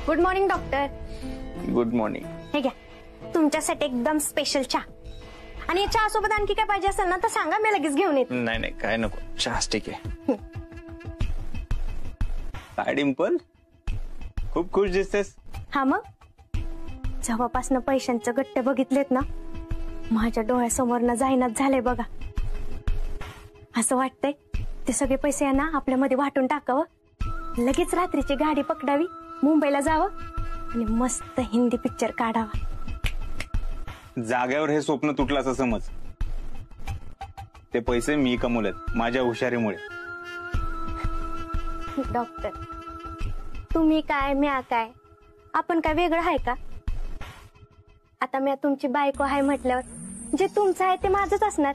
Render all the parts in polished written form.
Good morning doctor. Good morning. हे घ्या तुमच्यासाठी एकदम स्पेशल चहा. आणि चहा सोबत आणखी काय पाहिजे असेल ना तर सांगा, मी लगेच घेऊन येते. नाही नाही काय नको, चहाच ठीक आहे. काय डिंपल, खूप खुश दिसतेस. हा मग जेव्हापासनं पैशांचं गट्टे बघितलेत ना, माझ्या डोळ्यासमोर जाईनाच झालंय बघा. असं वाटतंय ते सगळे पैसे आहे ना आपल्यामध्ये वाटून टाकावं, लगेच रात्रीची गाडी पकडावी, मुंबईला जावं आणि मस्त हिंदी पिक्चर काढावा. जाग्यावर हे स्वप्न तुटलं असं समज. ते पैसे मी कमवलेत माझ्या हुशारीमुळे. डॉक्टर तुम्ही काय म्या काय, आपण काय वेगळं आहे का? आता म्या तुमची बायको आहे म्हटल्यावर जे तुमचं आहे ते माझंच असणार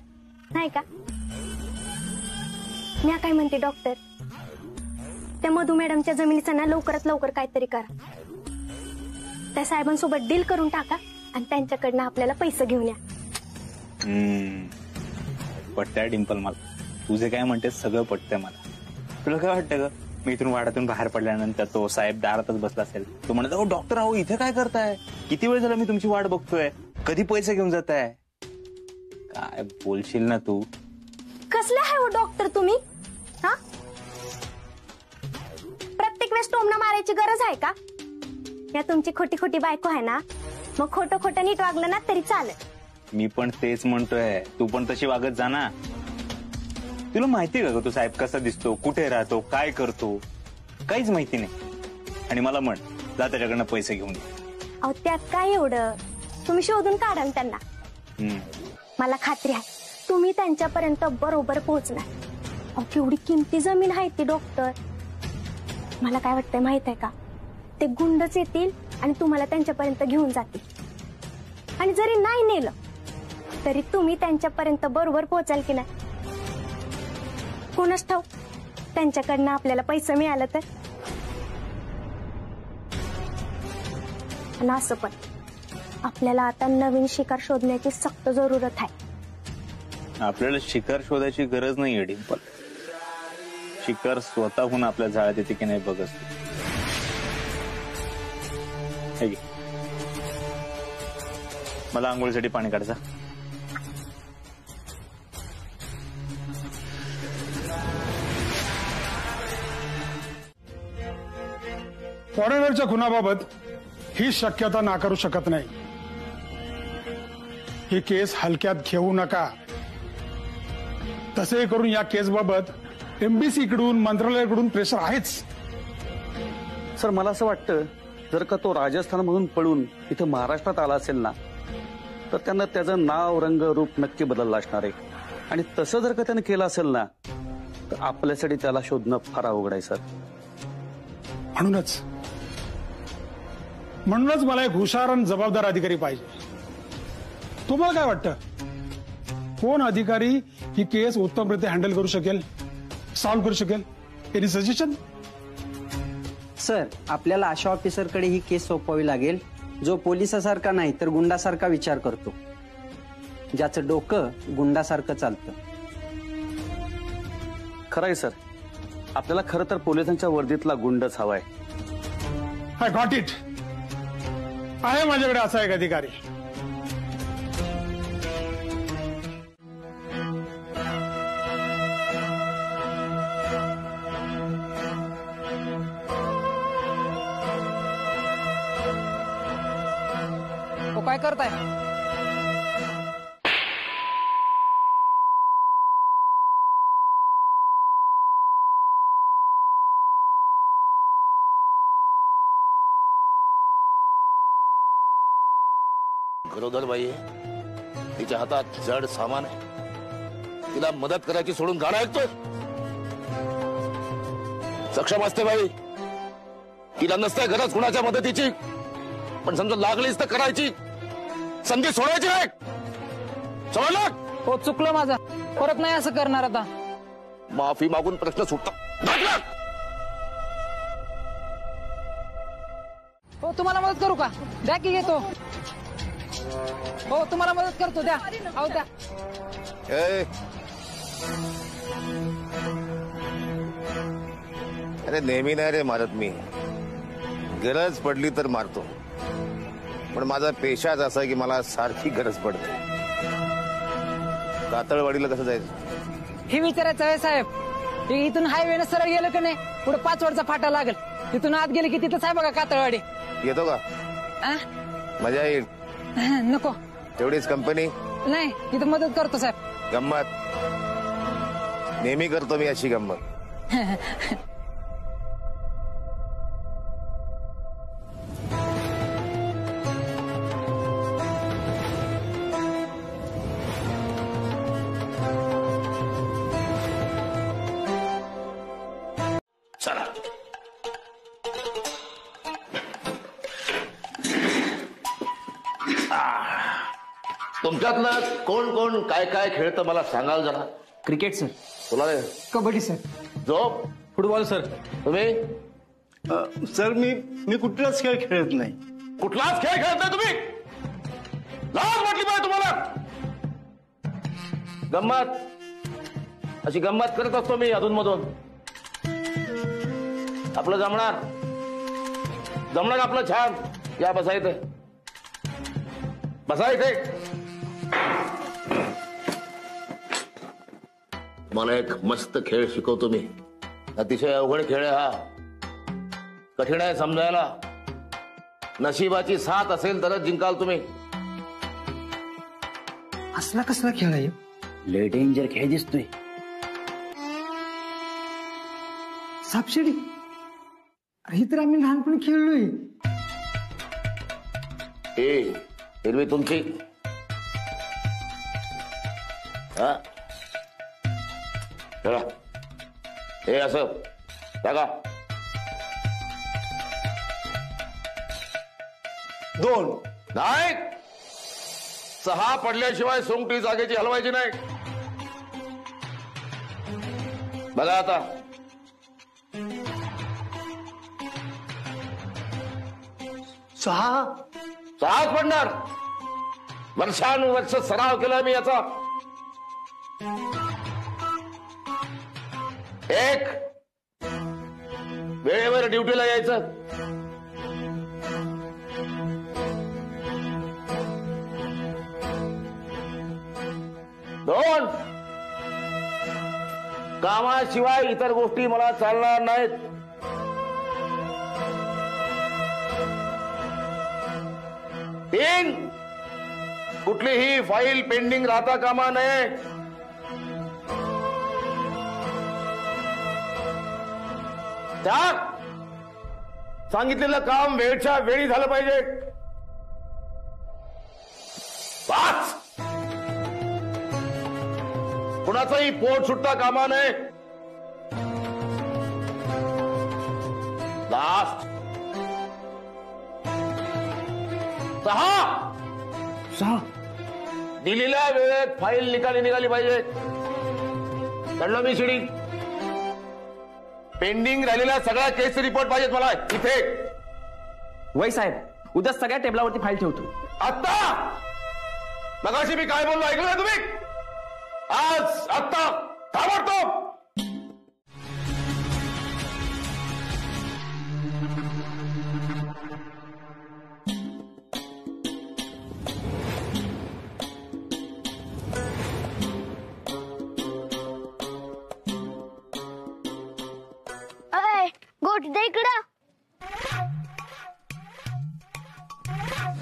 नाही का? म्या काय म्हणते डॉक्टर, त्या मधू मॅडमच्या जमिनीचं ना लवकरात लवकर काहीतरी करा. त्या साहेबांसोबत डील करून टाका आणि त्यांच्याकडनं आपल्याला पैसे घेऊन या. पटतंय डिंपल मला, तुझे काय म्हणतेस सगळं पटतंय मला. तुला काय वाटतं ग, मी इथून वाड्यातून बाहेर पडल्यानंतर तो साहेब दारातच बसला असेल, तो म्हणत अहो डॉक्टर अहो इथे काय करताय, किती वेळ झाला मी तुमची वाट बघतोय, कधी पैसे घेऊन जाताय. काय बोलशील ना तू. कसले आहे हो डॉक्टर तुम्ही? हा प्रत्येक वेळेस टोमणा मारायची गरज आहे का? या तुमची खोटी खोटी बायको आहे ना, मग खोटं खोटं नीट वागलं ना तरी चालेल. मी पण तेच म्हणतोय, तू पण तशी वागत जा ना. तुला माहिती का ग तो साहेब कसा दिसतो, कुठे राहतो, काय करतो, काहीच माहिती नाही. आणि मला म्हण जा त्याच्याकडनं पैसे घेऊन. अहो त्यात काय एवढं, तुम्ही शोधून काढाल त्यांना. मला खात्री आहे तुम्ही त्यांच्यापर्यंत बरोबर पोहोचणार. अहो केवढी किमती जमीन आहे ती डॉक्टर. मला काय वाटतंय माहित आहे का, ते गुंडच येतील आणि तुम्हाला त्यांच्यापर्यंत घेऊन जातील. आणि जरी नाही नेलं तरी तुम्ही त्यांच्यापर्यंत बरोबर पोहोचाल की नाही कोणाच ठाऊक. त्यांच्याकडनं आपल्याला पैसे मिळालं तर. आणि असं पण आपल्याला आता नवीन शिकार शोधण्याची सक्त जरूरत आहे. आपल्याला शिकार शोधायची गरज नाहीये डिंपल, शिकार स्वतःहून आपल्या झाडात येते की नाही बघ. मला आंघोळीसाठी पाणी काढचा. फॉरेनरच्या खुनाबाबत ही शक्यता नाकारू शकत नाही. ही केस हलक्यात घेऊ नका. तसे करून या केसबाबत एमबीसी कडून मंत्रालयाकडून प्रेशर आहेच. सर मला असं वाटतं जर का तो राजस्थानमधून पळून इथे महाराष्ट्रात आला असेल ना, तर त्यानं त्याचं नाव रंग रूप नक्की बदललं असणार आहे. आणि तसं जर का त्यानं केलं असेल ना, तर आपल्यासाठी त्याला शोधणं फार अवघड आहे सर. म्हणूनच मला एक हुशार आणि जबाबदार अधिकारी पाहिजे. तुम्हाला काय वाटतं, कोण अधिकारी ही केस उत्तमरित्या हँडल करू शकेल, सॉल्व्ह करू शकेल? Any suggestion? सर आपल्याला अशा ऑफिसरकडे ही केस सोपवावी लागेल जो पोलिसासारखा नाही तर गुंडासारखा विचार करतो, ज्याचं डोकं गुंडासारखं चालतं. खरंय सर, आपल्याला खरं तर पोलिसांच्या वर्दीतला गुंडच हवाय. I got it. आहे माझ्याकडे असा एक अधिकारी. तो काय करताय? गरोदर बाई आहे, तिच्या हातात जड सामान आहे, तिला मदत करायची सोडून गाणं ऐकतोय. सक्षम असते बाई, तिला नसते गरज कुणाच्या मदतीची, पण समजा लागलीच तर करायची, संधी सोडायची नाही. समजलं? हो चुकलं माझं, परत नाही असं करणार. आता माफी मागून प्रश्न सुटतात. हो तुम्हाला मदत करू का? द्या की घेतो. हो तुम्हाला मदत करतो, द्या. अहो द्या. अरे नेहमी नाही रे मारत मी, गरज पडली तर मारतो, पण माझा पेशाच असा आहे की मला सारखी गरज पडते. कातळवाडीला कसं जायचं हे विचारायचं आहे साहेब. हे इथून हायवेनं सरळ गेलं का नाही, पुढे 5 वरचा फाटा लागेल, तिथून आत गेले की तिथंच आहे बघा कातळवाडी. येतो का? आ? मजा येईल. नको, तेवढीच कंपनी नाही इथं मदत करतो साहेब. गंमत नेहमी करतो मी अशी गंमत. चला तुमच्यातलं कोण कोण काय काय खेळतं मला सांगाल जरा. Cricket sir. तुला रे? कबड्डी सर. झोप. Football sir. तुम्ही? सर मी कुठलाच खेळ खेळत नाही. कुठलाच खेळ खेळत नाही तुम्ही? लाज वाटली पाहिजे तुम्हाला. गंमत अशी गंमत करत असतो मी अधूनमधून. आपलं जमणार आपलं छान. या बसा इथे, बसा इथे. मला एक मस्त खेळ शिकवतो मी. अतिशय अवघड खेळ आहे हा, कठीण आहे समजायला. नशिबाची साथ असेल तरच जिंकाल तुम्ही. असला कसला खेळ आहे? लय डेंजर खेळ दिसतोय. सापशिडी. ही तर आम्ही लहानपणी खेळलोय. हिरवी तुमची. हा चला, हे असं टाका. 2 नाही, 6 पडल्याशिवाय सोंगटी जागेची हलवायची नाही. बघा आता. 6च पडणार. वर्षानुवर्ष सराव केलाय मी याचा. 1 वेळेवर ड्युटीला यायचं. 2 कामाशिवाय इतर गोष्टी मला चालणार नाहीत. 3 कुठलीही फाईल पेंडिंग राहता कामा नये. 4 सांगितलेलं काम वेळच्या वेळी झालं पाहिजे. 5 कुणाचंही पोट सुटता कामा नये. लास्ट 6 दिलेल्या वेळेत फाईल निघाली पाहिजे. कळलं मी शिडी. पेंडिंग राहिलेल्या सगळ्या केस रिपोर्ट पाहिजेत मला इथे. वय साहेब, उद्या सगळ्या टेबलावरती फाईल ठेवतो. आत्ता मगाशी मी काय बोललो ऐकलं तुम्ही? आज आत्ता ताबडतोब. गोट दे इकडं.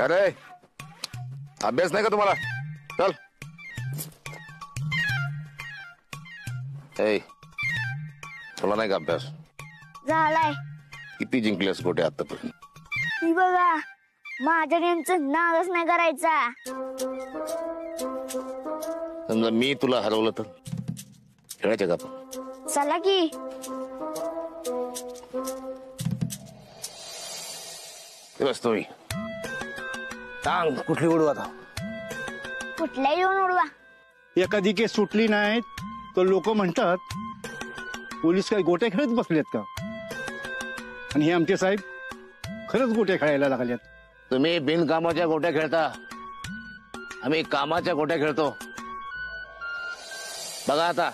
अरे अभ्यास नाही का तुम्हाला? चल. तुला नाही का अभ्यास? झालाय. किती जिंकलेस गोटे आतापर्यंत? ही बघा, माझ्या गेमचं नावच नाही करायचा. समजा मी तुला हरवलं तर खेळायचं का आपण? चला की. बस तुम्ही सांग कुठली उडू आता? कुठल्याही येऊन उडवा. एखादी केस सुटली नाही तर लोक म्हणतात पोलीस काय गोट्या खेळत बसलेत का? आणि हे आमचे साहेब खरंच गोट्या खेळायला लागल्यात. तुम्ही बिनकामाच्या गोट्या खेळता, आम्ही कामाच्या गोट्या खेळतो. बघा आता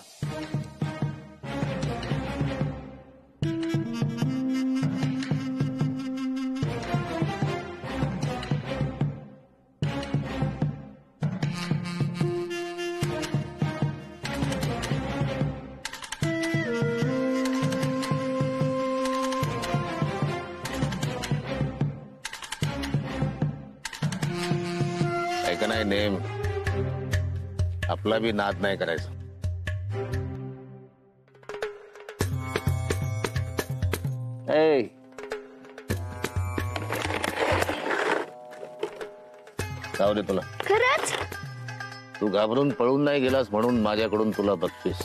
नाही नेम, आपला बी नाद नाही करायचा. जाऊ दे तुला. खरंच तू घाबरून पळून नाही गेलास म्हणून माझ्याकडून तुला बक्षीस.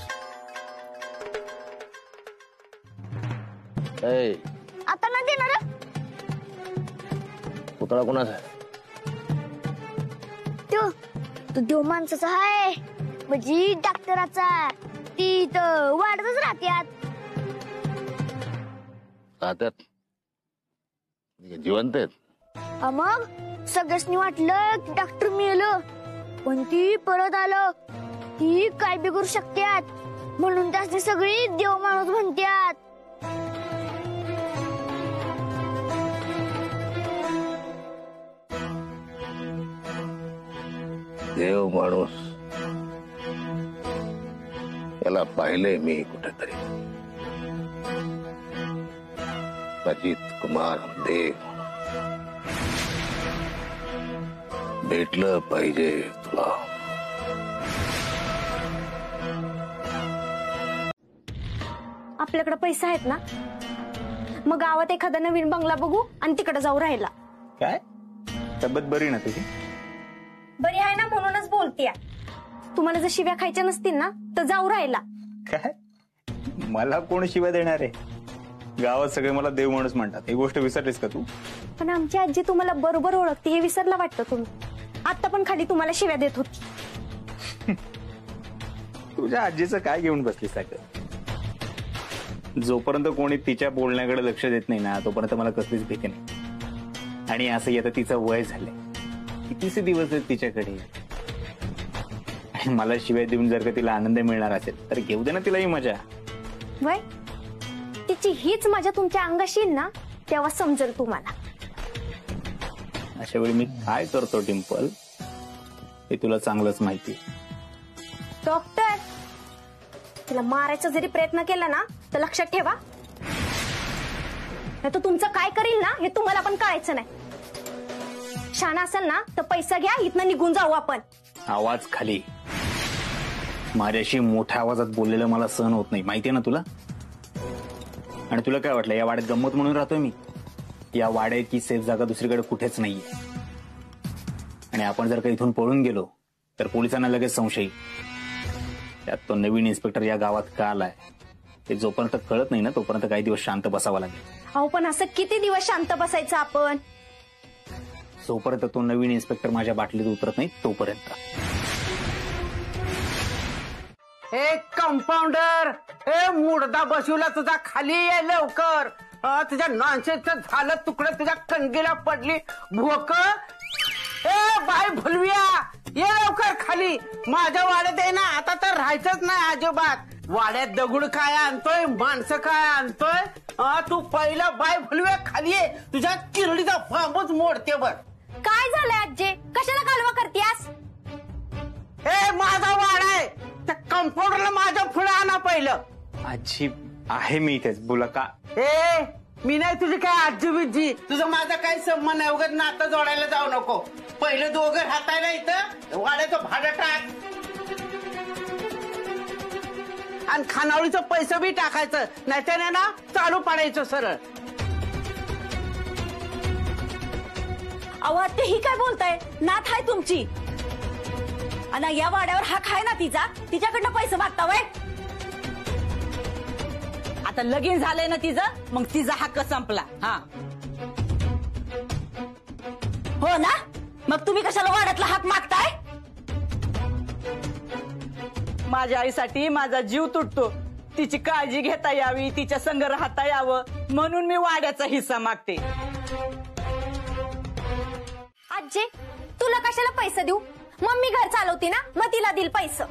आता नाही देणार. पुतळा कोणाचा आहे? तो देव माणसाचा आहे, म्हणजे डॉक्टराचा. ती तर वाढतच राहत्यात. राहत्यात जिवंत आहेत. मग सगळ्यांनी वाटलं की डॉक्टर मिळालं, पण ती परत आलं. ती काय बी करू शकतात म्हणून त्यासनी सगळी देव माणूस म्हणतात. देव माणूस याला पाहिले मी कुठेतरी. अजित कुमार देव भेटलं पाहिजे तुला. आपल्याकडे पैसे आहेत ना, मग गावात एखादा नवीन बंगला बघू आणि तिकडे जाऊ राहायला. काय तब्येत बरी ना तुझी? बरी आहे ना म्हणूनच बोलतेय. तुम्हाला जर शिव्या खायच्या नसतील ना तर जाऊ राहायला. काय मला कोण शिव्या देणार आहे? गावात सगळे मला देव माणूस म्हणतात. ही गोष्ट विसरलीस का तू? पण आमची आजी तुम्हाला बरोबर ओळखते हे विसरला वाटतं तुम्ही. आता पण खाली तुम्हाला शिव्या देत होती. तुझ्या आजीचं काय घेऊन बसलीस का? जोपर्यंत कोणी तिच्या बोलण्याकडे लक्ष देत नाही ना तोपर्यंत मला कसलीच भीती नाही. आणि असं आता तिचं वय झालंय, कितीसे दिवस आहेत तिच्याकडे. आणि मला शिवाय देऊन जर का तिला आनंद मिळणार असेल तर घेऊ दे ना तिलाही मजा. वय तिची हीच मजा तुमच्या अंगाशी येईल ना तेव्हा समजेल तुम्हाला. अशा वेळी मी काय करतो डिंपल हे तुला चांगलंच माहिती. डॉक्टर तिला मारायचा जरी प्रयत्न केला ना तर लक्षात ठेवा, नाही तर तुमचं काय करील ना हे तुम्हाला पण कळायचं नाही. शाना असेल ना तर पैसा घ्या, इथनं निघून जाऊ आपण. आवाज खाली. माझ्याशी मोठ्या आवाजात बोललेलं मला सहन होत नाही, माहितीये ना तुला. आणि तुला काय वाटलं या वाड्यात गंमत म्हणून राहतोय मी? या वाड्याची सेफ जागा दुसरीकडे कुठेच नाहीये. आणि आपण जर का इथून पळून गेलो तर पोलिसांना लगेच संशय. त्यात तो नवीन इन्स्पेक्टर या गावात का आलाय ते जोपर्यंत कळत नाही ना तोपर्यंत काही दिवस शांत बसावा लागेल. अहो पण असं किती दिवस शांत बसायचं आपण? जोपर्यंत तो नवीन इन्स्पेक्टर माझ्या बाटलीत उतरत नाही तोपर्यंत. ए कंपाऊंडर, ए मुडदा बसवला तुझा, खाली ये लवकर. तुझ्या नॉनसेन्सचं झालं तुकडं, तुझ्या कणगीला पडली भोक. ए बाय भुलविया, ये लवकर खाली. माझ्या वाड्यात आहे ना आता तर राहायचंच नाही अजिबात. वाड्यात दगड काय आणतोय, माणसं काय आणतोय. तू पहिला बाय भुलविया खाली ये, तुझ्या किरडीचा बांबूच मोडते बर. काय झालंय आजी, कशाला कालवा करतेस? ए माझा वाडा आहे, त्या कंपाऊंडरला माझ्या पुढे आणा पहिलं. आजी आहे मी इथेच, बोला का? ए मी नाही तुझी काय आजी बिजी, तुझं माझा काही संबंध नाही. उगाच नातं जोडायला जाऊ नको. पहिलं दोघं राहताय ना इथं, वाड्याचं भाडं टाक आणि खानावळीचं पैसा बी टाकायचं, नाही त्याने ना चालू पाडायचं सरळ. अहो ते ही काय बोलताय? नाथ आहे तुमची आणि या वाड्यावर हा खाय ना तिचा, तिच्याकडनं पैसे मागता वय. आता लगीन झालंय ना तिचं, मग तिचा हक्क संपला. हा हो ना, मग तुम्ही कशाला वाड्यातला हाक मागताय? माझ्या आईसाठी माझा जीव तुटतो, तिची काळजी घेता यावी, तिच्या संग राहता यावं म्हणून मी वाड्याचा हिस्सा मागते. आजी तुला कशाला पैसे देऊ? मम्मी घर चालवती ना, मग तिला दिल पैसे.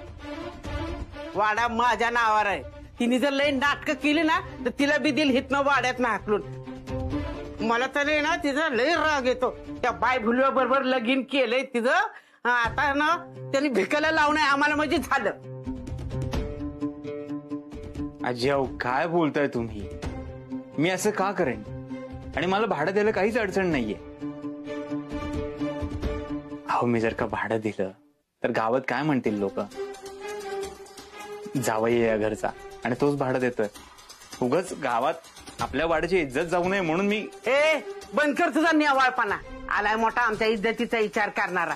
वाडा माझ्या नावावर आहे. तिने जर लई नाटकं केली ना तर तिला बी दिल हितनं वाड्यात हाकलून. मला तरी ना तिचा लई राग येतो. त्या बाय भुलव्या बरोबर लगीन केलंय तिचं, आता ना त्यांनी भिकायला लावणं आम्हाला म्हणजे झालं. आजी अहो काय बोलताय तुम्ही? मी असं का करेन? आणि मला भाडं द्यायला काहीच अडचण नाहीये. अहो मी जर का भाडं दिलं तर गावात काय म्हणतील लोक? जावई या घरचा आणि तोच भाडं देतोय. उगाच गावात आपल्या वाड्याची इज्जत जाऊ नये म्हणून मी. ए बंद कर तुझा निवाळपणा. आलाय मोठा आमच्या इज्जतीचा विचार करणारा.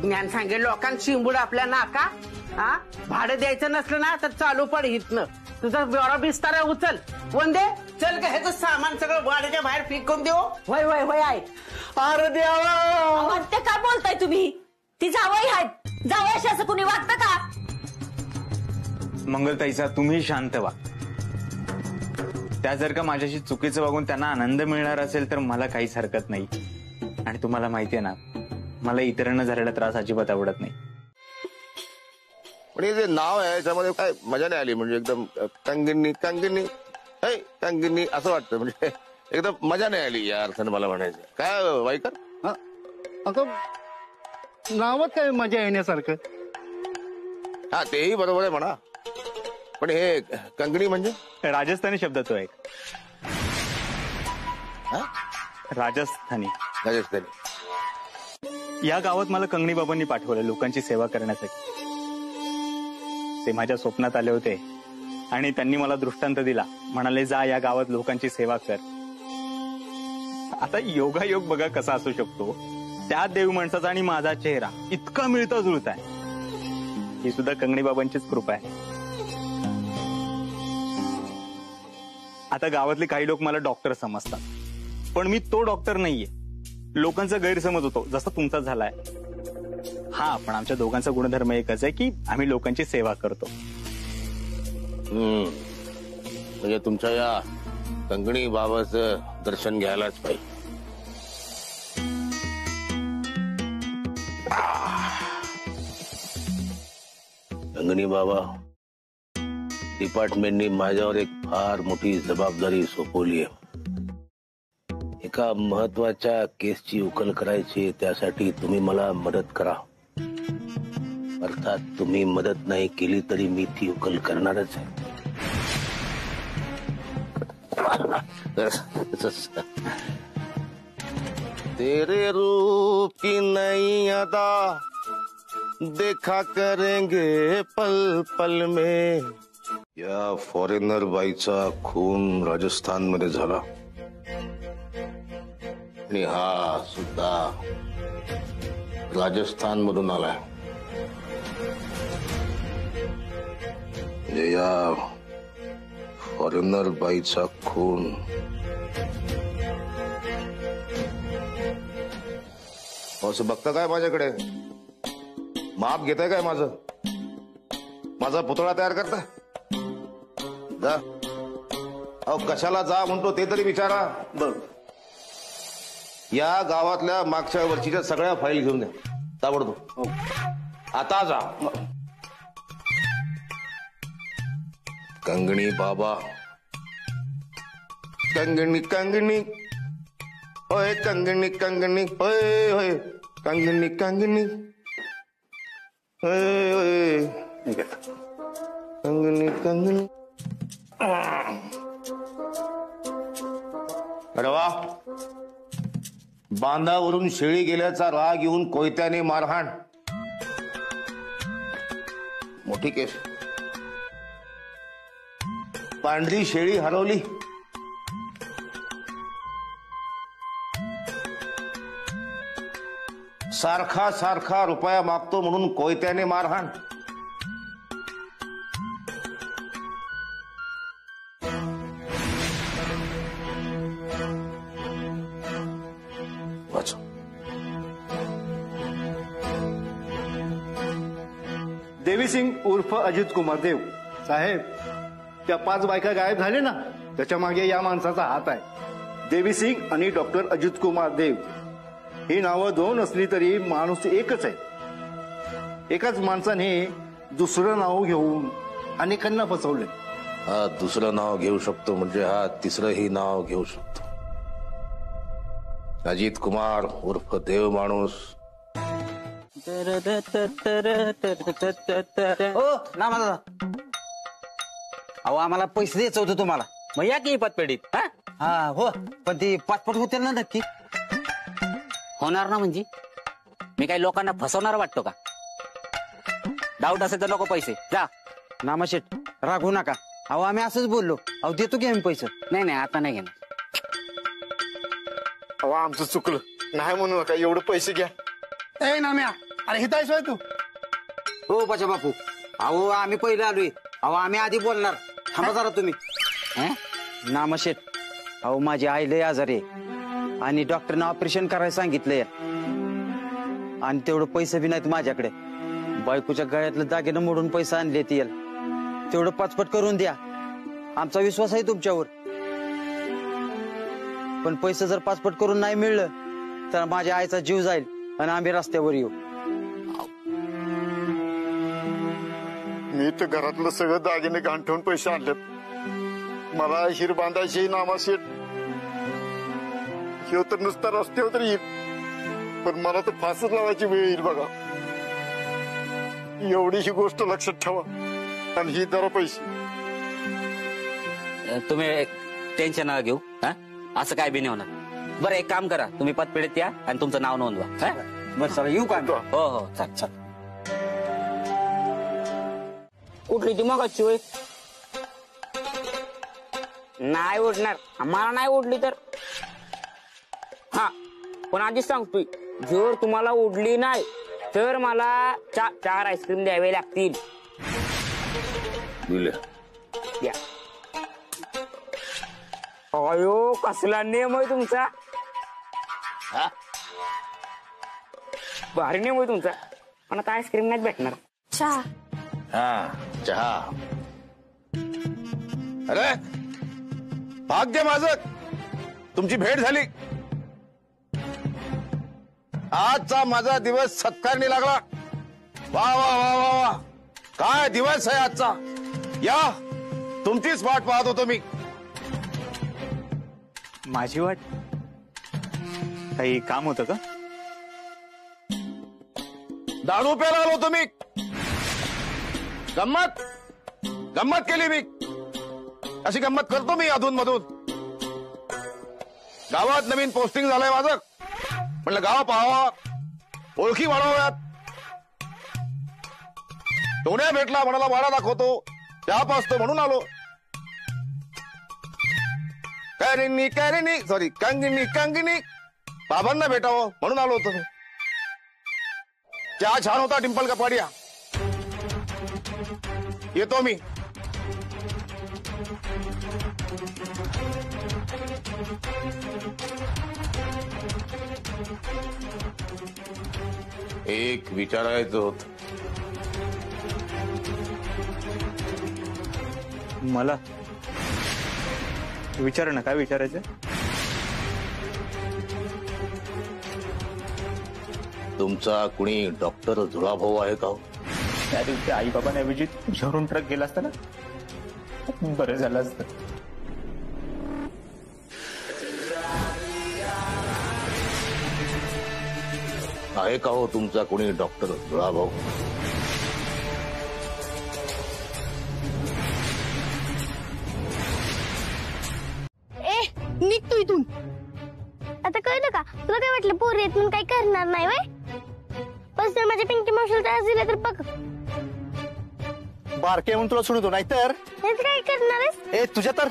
ज्ञान सांगेल लोकांना शिंबूड आपल्या नाका. हा भाडं द्यायचं नसलं ना तर चालू पड हितनं. तुझा बेवरा बिस्तारा उचल. वंदे चल का ह्याचं सामान सगळं वाड्याच्या बाहेर फेकून देऊ. वय वय वय आहे. अरे देवा ते काय बोलताय तुम्ही? ती जावई आहेत. जावई अशी असं कुणी वागतं का? मंगलताईचा तुम्ही शांत व्हा. त्या जर का माझ्याशी चुकीचं वागून त्यांना आनंद मिळणार असेल तर मला काहीच हरकत नाही. आणि तुम्हाला माहितीये ना मला इतरांना झालेला त्रास अजिबात आवडत नाही. पण हे जे नाव आहे याच्यामध्ये काय मजा नाही आली. म्हणजे एकदम कंगनी कंगनी कंगनी असं वाटतं. म्हणजे एकदम मजा नाही आली या अर्थानं मला म्हणायचं. काय वाईकर? अगं नावात काय मजा येण्यासारखं? हा तेही बरोबर आहे म्हणा. पण हे कंगणी म्हणजे राजस्थानी शब्द तो एक. राजस्थानी. या गावात मला कंगणी बाबांनी पाठवलं लोकांची सेवा करण्यासाठी. ते माझ्या स्वप्नात आले होते आणि त्यांनी मला दृष्टांत दिला. म्हणाले जा या गावात लोकांची सेवा कर. आता योगायोग बघा कसा असू शकतो. त्या देव माणसाचा आणि माझा चेहरा इतका मिळता जुळता आहे. ही सुद्धा कंगणी बाबांचीच कृपा आहे. आता गावातले काही लोक मला डॉक्टर समजतात पण मी तो डॉक्टर नाहीये. लोकांचा गैरसमज होतो जसा तुमचा झालाय. हा पण आमच्या दोघांचा गुणधर्म एकच आहे की आम्ही लोकांची सेवा करतो. म्हणजे तुमच्या या कंगणी बाबाचं दर्शन घ्यायलाच पाहिजे. कंगणी बाबा डिपार्टमेंटनी माझ्यावर एक फार मोठी जबाबदारी सोपवली आहे. एका महत्वाच्या केसची उकल करायची. त्यासाठी तुम्ही मला मदत करा. अर्थात तुम्ही मदत नाही केली तरी मी ती उकल करणारच आहे. तेरे रूप की नई अदा देखा करेंगे पल पल में. या फॉरेनर बाईचा खून राजस्थान मध्ये झाला आणि हा सुद्धा राजस्थान मधून आलाय. या फॉरेनर बाईचा खून असं बघता काय माझ्याकडे? माप घेताय काय माझं? माझा पुतळा तयार करताय? जा. अहो कशाला जा म्हणतो ते तरी विचारा. बर या गावातल्या मागच्या वर्षीच्या सगळ्या फाईल घेऊन द्या ताबडतोब. आता जा. कंगणी बाबा कंगणी कंगणी होय कंगणी कंगणी होय होय कंगणी कंगणी होय होय कंगणी कंगणी. अरे वा. बांधावरून शेळी गेल्याचा राग येऊन कोयत्याने मारहाण. मोठी केस. पांढरी शेळी हरवली. सारखा सारखा रुपया मागतो म्हणून कोयत्याने मारहाण. देवी सिंग उर्फ अजित कुमार देव साहेब. त्या 5 बायका गायब झाले ना त्याच्या मागे या माणसाचा हात आहे. देवी सिंग आणि डॉक्टर अजित कुमार देव ही नावं 2 असली तरी माणूस एकच आहे. एकाच माणसाने दुसरं नाव घेऊन अनेकांना फसवले. हा दुसरं नाव घेऊ शकतो म्हणजे हा तिसरंही नाव घेऊ शकतो. अजित कुमार उर्फ देव माणूस. ना माझा अहो आम्हाला पैसे द्यायचं होतं तुम्हाला. मग या की पातपेढीत. हा हो पण ती पाचपट होते ना नक्की. होणार ना म्हणजे मी काही लोकांना फसवणार वाटतो का? डाऊट असेल तर नको पैसे जा. नामाशेठ रागवू नका. अहो आम्ही असंच बोललो. अहो देतो की आम्ही पैसे. नाही नाही आता नाही घेणार. अहो आमचं चुकलं, नाही म्हणू नका, एवढे पैसे घ्या. ए नाम्या, अरे हित आहेस तू? हो बचा बापू. अहो आम्ही पहिले आलोय. अहो आम्ही आधी बोलणार. थांबा जरा तुम्ही. नामाशेठ अहो माझी आई लय आजारी आहे आणि डॉक्टरने ऑपरेशन करायला सांगितलंय आणि तेवढं पैसे बी नाहीत माझ्याकडे. बायकोच्या गळ्यातलं दागिनं मोडून पैसे आणले येईल. तेवढं पाचपट करून द्या. आमचा विश्वास आहे तुमच्यावर. पण पैसे जर पाचपट करून नाही मिळलं तर माझ्या आईचा जीव जाईल आणि आम्ही रस्त्यावर येऊ. मी तर घरातलं सगळं दागिने घाण ठेवून पैसे आणलेत. मला हिर बांधायची नामाशेठ. ह्यो तर नुसता रस्त्यावर तरी येईल, पण मला तर फासच लावायची वेळ येईल बघा. एवढी ही गोष्ट लक्षात ठेवा. आणि ही जरा पैसे. तुम्ही टेन्शन नका घेऊ. असं काय बी नाही होणार. बरं एक काम करा, तुम्ही पतपेढीत या आणि तुमचं नाव नोंदवा. बरं चला येऊ का? हो हो चल चल. उठली ती मग होय? नाही उठणार. आम्हाला नाही उठली तर हा, पण आधीच सांगतोय जर तुम्हाला उडली नाही तर मला 4 आईस्क्रीम द्यावे लागतील. द्या. अयो कसला नियम आहे तुमचा. भारी नियम आहे तुमचा. पण आता आईस्क्रीम नाही भेटणार. चहा. हा चहा. अरे भाग्य माझं, तुमची भेट झाली. आजचा माझा दिवस सत्कारणी लागला. वा वा वा वा वा, काय दिवस आहे आजचा. या तुमचीच वाट पाहत होतो मी. माझी वाट? काही काम होतं का? दारू प्यायला आलो होतो मी. गंमत गंमत केली मी. अशी गंमत करतो मी अधून मधून. गावात नवीन पोस्टिंग झालंय माझं. म्हटलं गाव पाहावा, ओळखी वाढवाव्यात. सोन्या भेटला, म्हणाला वाडा दाखवतो, त्या पाचतो म्हणून आलो. कंगिनी बाबांना भेटावं म्हणून आलो होतो. चहा छान होता डिंपल कपाडिया. येतो मी. एक विचारायचं होत मला. विचार ना, काय विचारायचं? तुमचा कुणी डॉक्टर जुळाभाऊ आहे का? त्या दिवशी आई बाबांऐवजी तुझ्यावरून ट्रक गेला असता ना, बरं झालं असतं. आहे का हो तुमचा कुणी डॉक्टर जुळाभाऊ? निघ तू इथून. आता कळलं का तुला? काय वाटलं पोरी येत म्हणून काही करणार नाही वय? बस जर माझ्या पिंकी मावशीला त्रास दिला तर बघ. बारके म्हणून तुला सोडतो, नाहीतर काय करणार आहेस? ए तुझ्या तर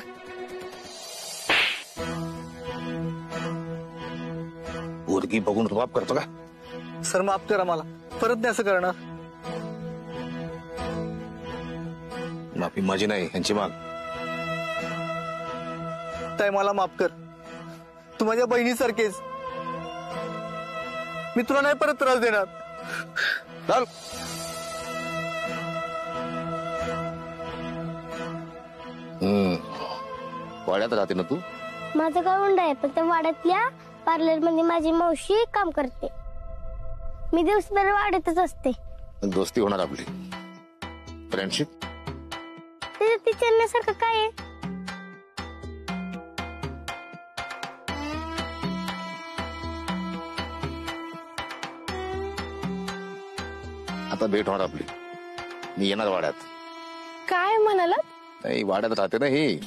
पोरगी बघून रुबाब करतो का? सर माफ करा मला, परत नाही असं करणार. माफी माझी नाही, यांची माग. ताई मला माफ कर. तू माझ्या बहिणीसारखेच. मी तुला नाही परत त्रास देणार. चल. वाड्यात राहते ना तू? माझं गावंड आहे, पण त्या वाड्यातल्या पार्लर मध्ये माझी मावशी काम करते. मी दिवसभर वाड्यातच असते. दोस्ती होणार आपली. फ्रेंडशिप त्याच्यात विचारण्यासारखं काय आहे? आता भेट होणार आपली. मी येणार वाड्यात. काय म्हणाला? नाही वाड्यात राहते ना ही.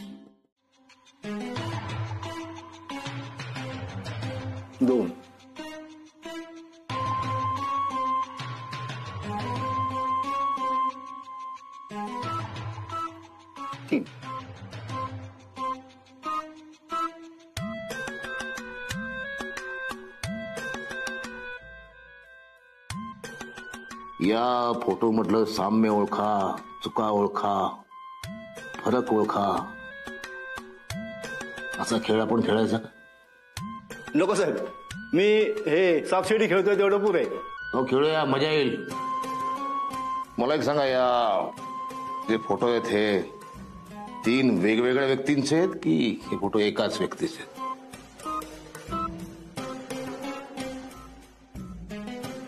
3. या फोटो मधलं साम्य ओळखा, चुका ओळखा, फरक ओळखा, असा खेळ आपण खेळायचा का? नको साहेब, मी हे सापशिडी खेळतोय तेवढं पुरे. हो खेळूया, मजा येईल. मला एक सांगा, या जे फोटो आहेत हे 3 वेगवेगळ्या व्यक्तींचे आहेत की हे फोटो एकाच व्यक्तीचे आहेत?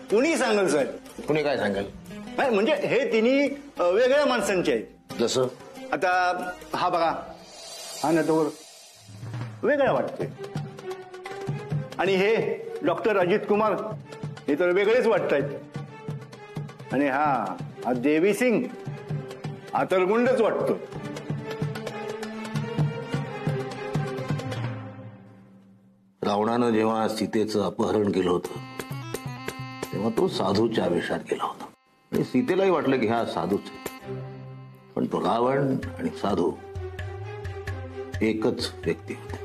कुणी सांगेल साहेब? कुणी काय सांगेल? नाही म्हणजे हे तिन्ही वेगळ्या माणसांचे आहेत. जसं आता हा बघा, हा ना तो वेगळा वाटतोय. आणि हे डॉक्टर अजित कुमार हे तर वेगळेच वाटतायत. आणि हा देवी सिंग हा तर गुंडच वाटतो. रावणानं जेव्हा सीतेचं अपहरण केलं होतं तेव्हा तो साधूच्या वेशात गेला होता आणि सीतेलाही वाटलं की हा साधूच आहे. पण तो रावण आणि साधू एकच व्यक्ती होते.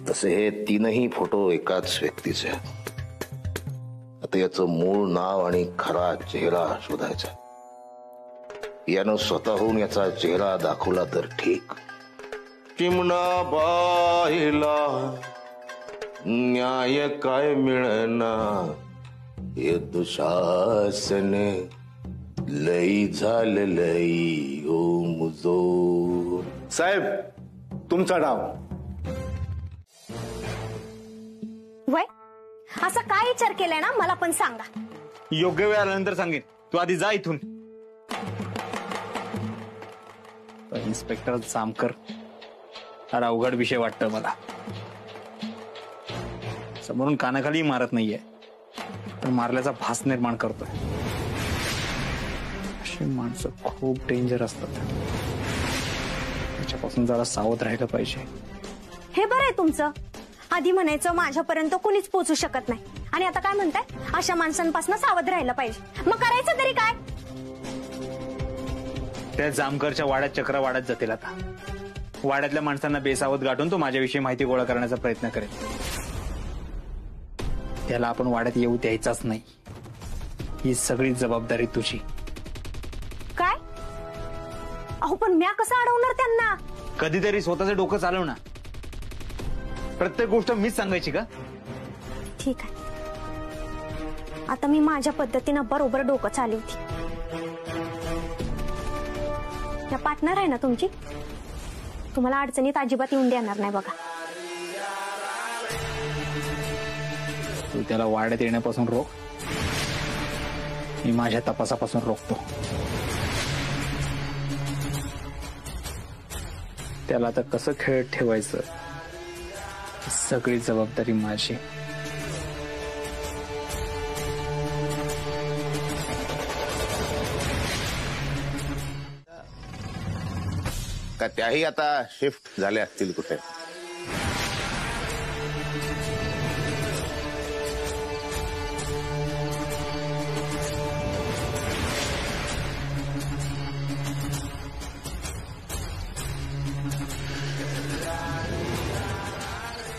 तसे हे 3ही फोटो एकाच व्यक्तीचे आहेत. आता याचं मूळ नाव आणि खरा चेहरा शोधायचा. यानं स्वतःहून याचा चेहरा दाखवला तर ठीक. चिमणा बाहिला न्याय काय मिळना, हे दुशासन लई झालं लई हो मुजो. साहेब तुमचा डाव. वय असा काय विचार केलाय ना, मला पण सांगा. योग्य वेळ आल्यानंतर सांगेन. तू आधी जा इथून. इन्स्पेक्टर जामकर हा अवघड विषय वाटतं मला. समोरून कानाखाली मारत नाहीये, पण मारल्याचा भास निर्माण करतोय. अशी माणसं खूप डेंजर असतात. त्याच्यापासून जरा सावध राहिलं पाहिजे. हे बरं आहे तुमचं. आधी म्हणायचं माझ्यापर्यंत कुणीच पोहोचू शकत नाही, आणि आता काय म्हणताय, अशा माणसांपासून सावध राहायला पाहिजे. मग करायचं तरी काय? त्या जामकरच्या वाड्यात चक्र वाढत जातील. आता वाड्यातल्या माणसांना बेसावध गाठून तो माझ्याविषयी माहिती गोळा करण्याचा प्रयत्न करेल. त्याला आपण वाड्यात येऊ द्यायचाच नाही. ही सगळी जबाबदारी तुझी. काय? अहो पण म्या कसं अडवणार त्यांना? कधीतरी स्वतःचं डोकं चालव ना. प्रत्येक गोष्ट मीच सांगायची का? ठीक आहे, आता मी माझ्या पद्धतीनं बरोबर डोकं चालवते. या पार्टनर आहे ना तुमची, तुम्हाला अडचणीत अजिबात येऊन देणार नाही बघा. तू त्याला वाड्यात येण्यापासून रोख, मी माझ्या तपासापासून रोखतो. त्याला आता कसं खेळत ठेवायचं सगळी जबाबदारी माझी. का त्याही आता शिफ्ट झाल्या असतील कुठे?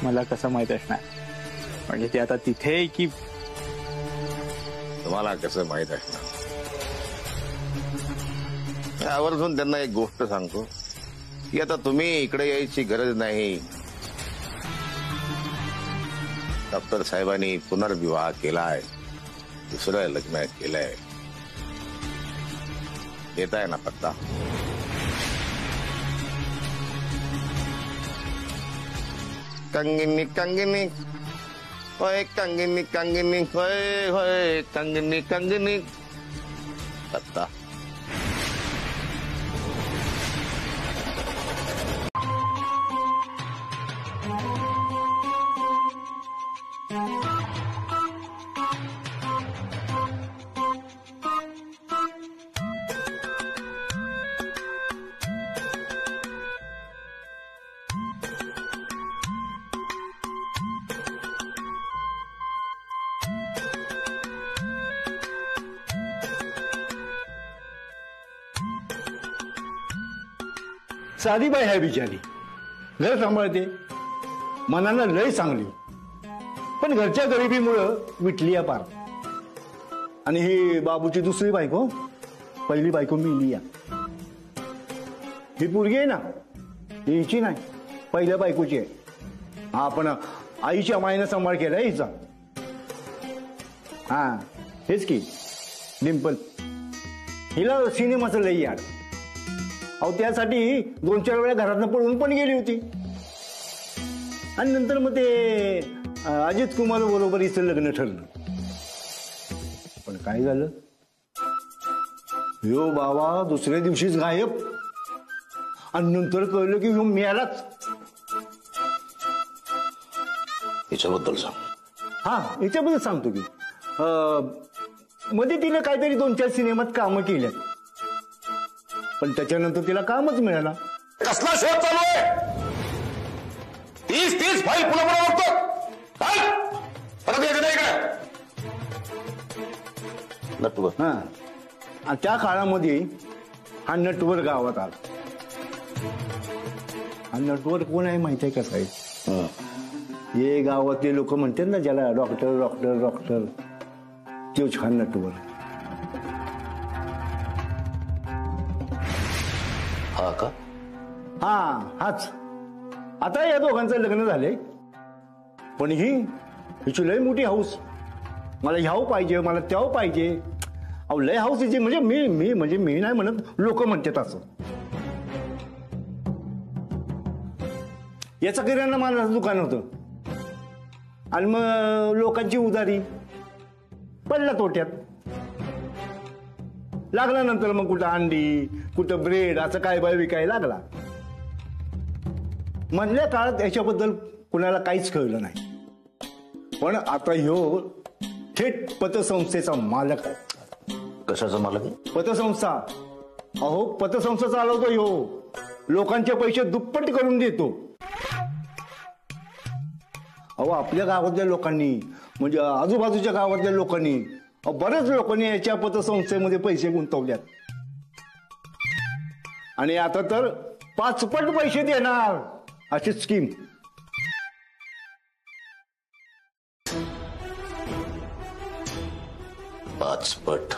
मला कसं माहित असणार? म्हणजे ते आता तिथे की तुम्हाला कसं माहित असणार? आवर्जून त्यांना एक गोष्ट सांगतो की आता तुम्ही इकडे यायची गरज नाही. डॉक्टर साहेबांनी पुनर्विवाह केलाय, दुसरं लग्न केलंय. येताय ना पत्ता? कंगिनी कंगिनी होय, कंगिनी कंगिनी होय होय, कंगिनी कंगिनी. पत्ता साधी बाई आहे बिचारी, घर सांभाळते, मनानं लय चांगली, पण घरच्या गरिबीमुळं विटली या पार. आणि ही बाबूची दुसरी बायको, पहिली बायको मिली या. ही पोरगी आहे ना, हिची नाही, पहिल्या बायकोची आहे. हा, पण आईच्या मायेनं सांभाळ केलाय हिचा. हा, हेच की डिंपल. हिला सिनेमाचं लई याड. अहो, त्यासाठी 2-4 वेळा घरातनं पळून पण गेली होती. आणि नंतर मग ते अजित कुमार बरोबर हिचं लग्न ठरलं. पण काय झालं, ह्यो बाबा दुसऱ्या दिवशीच गायब. आणि नंतर कळलं की ह्यो मेलाच. याच्याबद्दल सांग. हा, याच्याबद्दल सांगतो की मध्ये तिने काहीतरी 2-4 सिनेमात कामं केल्यात, पण त्याच्यानंतर तिला कामच मिळाला. कसला शोध चालू आहे? 30 फाईल पुन्हा पुन्हा बघतो. परत यायचं नाही इकडे. नटवर. हा, आणि त्या काळामध्ये हा नटवर गावात आला. हा नटवर कोण आहे माहिती आहे का साहेब? हे गावातले लोक म्हणतात ना ज्याला डॉक्टर डॉक्टर डॉक्टर, तोच हा नटवर. हा का? हा, हाच. आता या दोघांचं लग्न झालंय, पण हिची लय मोठी हाऊस. मला ह्याव पाहिजे, मला त्याव पाहिजे. अहो, लय हाऊस हिची. म्हणजे मी नाही म्हणत, लोक म्हणतात असं. याचं किराणा मालाचं दुकान होतं, आणि मग लोकांची उधारी, पडला तोट्यात. लागला नंतर मग कुठं अंडी, कुठं ब्रेड, असं काय बाय विकायला लागला. मधल्या काळात याच्याबद्दल कुणाला काहीच कळलं नाही, पण आता ह्यो थेट पतसंस्थेचा मालक आहे. कशाचा मालक? पतसंस्था. अहो, पतसंस्था चालवतो ह्यो. लोकांचे पैसे दुप्पट करून देतो. अहो, आपल्या गावातल्या लोकांनी, म्हणजे आजूबाजूच्या गावातल्या लोकांनी, बऱ्याच लोकांनी याच्या पतसंस्थेमध्ये पैसे गुंतवल्यात. आणि आता तर 5 पट पैसे देणार अशी स्कीम. पाच पट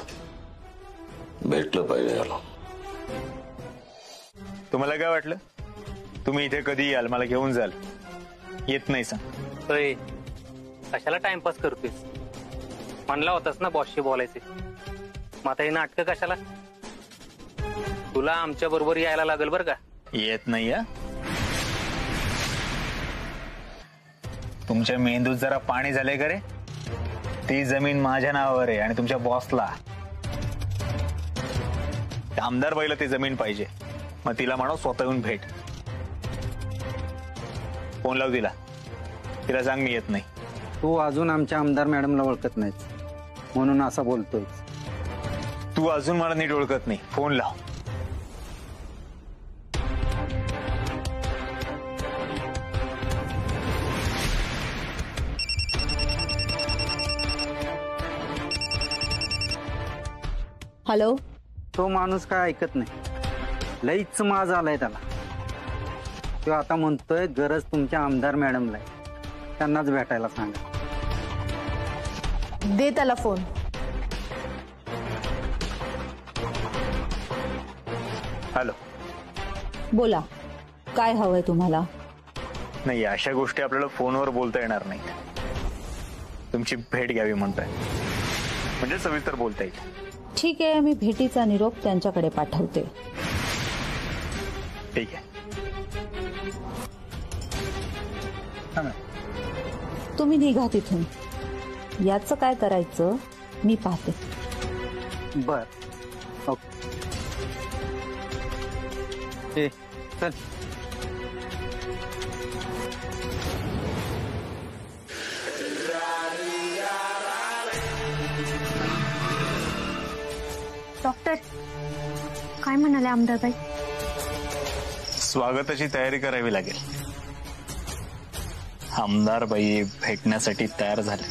भेटलं पाहिजे याला. तुम्हाला काय वाटलं तुम्ही इथे कधी याल, मला घेऊन जाल? येत नाही सांग. कशाला टाइमपास करतोयस? म्हणला होतास ना बॉसशी बोलायचे. मग आता हे नाटक कशाला? तुला आमच्या बरोबर यायला लागेल बरं का. येत नाही या. तुमच्या मेंदूत जरा पाणी झाले का रे? ती जमीन माझ्या नावावर आहे आणि तुमच्या बॉसला, आमदार बाईला ती जमीन पाहिजे. मग तिला म्हणा स्वतः येऊन भेट. फोन लाव तिला सांग मी येत नाही. तू अजून आमच्या आमदार मॅडमला ओळखत नाहीस म्हणून असं बोलतोय. तू अजून मला नीट ओळखत नाही. फोन लाव. हॅलो. तो माणूस काय ऐकत नाही. लईच माज आलाय त्याला. तो आता म्हणतोय गरज तुमच्या आमदार मॅडमला आहे, त्यांनाच भेटायला सांगा. दे त्याला फोन. हॅलो. बोला, काय हवंय तुम्हाला? नाही, अशा गोष्टी आपल्याला फोनवर बोलता येणार नाहीत. तुमची भेट घ्यावी म्हणताय, म्हणजे सविस्तर बोलता येईल. ठीक आहे, मी भेटीचा निरोप त्यांच्याकडे पाठवते. ठीक आहे. तुम्ही निघा तिथून. याचं काय करायचं मी पाहते. बर. ओके, चल. डॉक्टर काय म्हणाले आमदारबाई? स्वागताची तयारी करावी लागेल. आमदारबाई भेटण्यासाठी तयार झाले.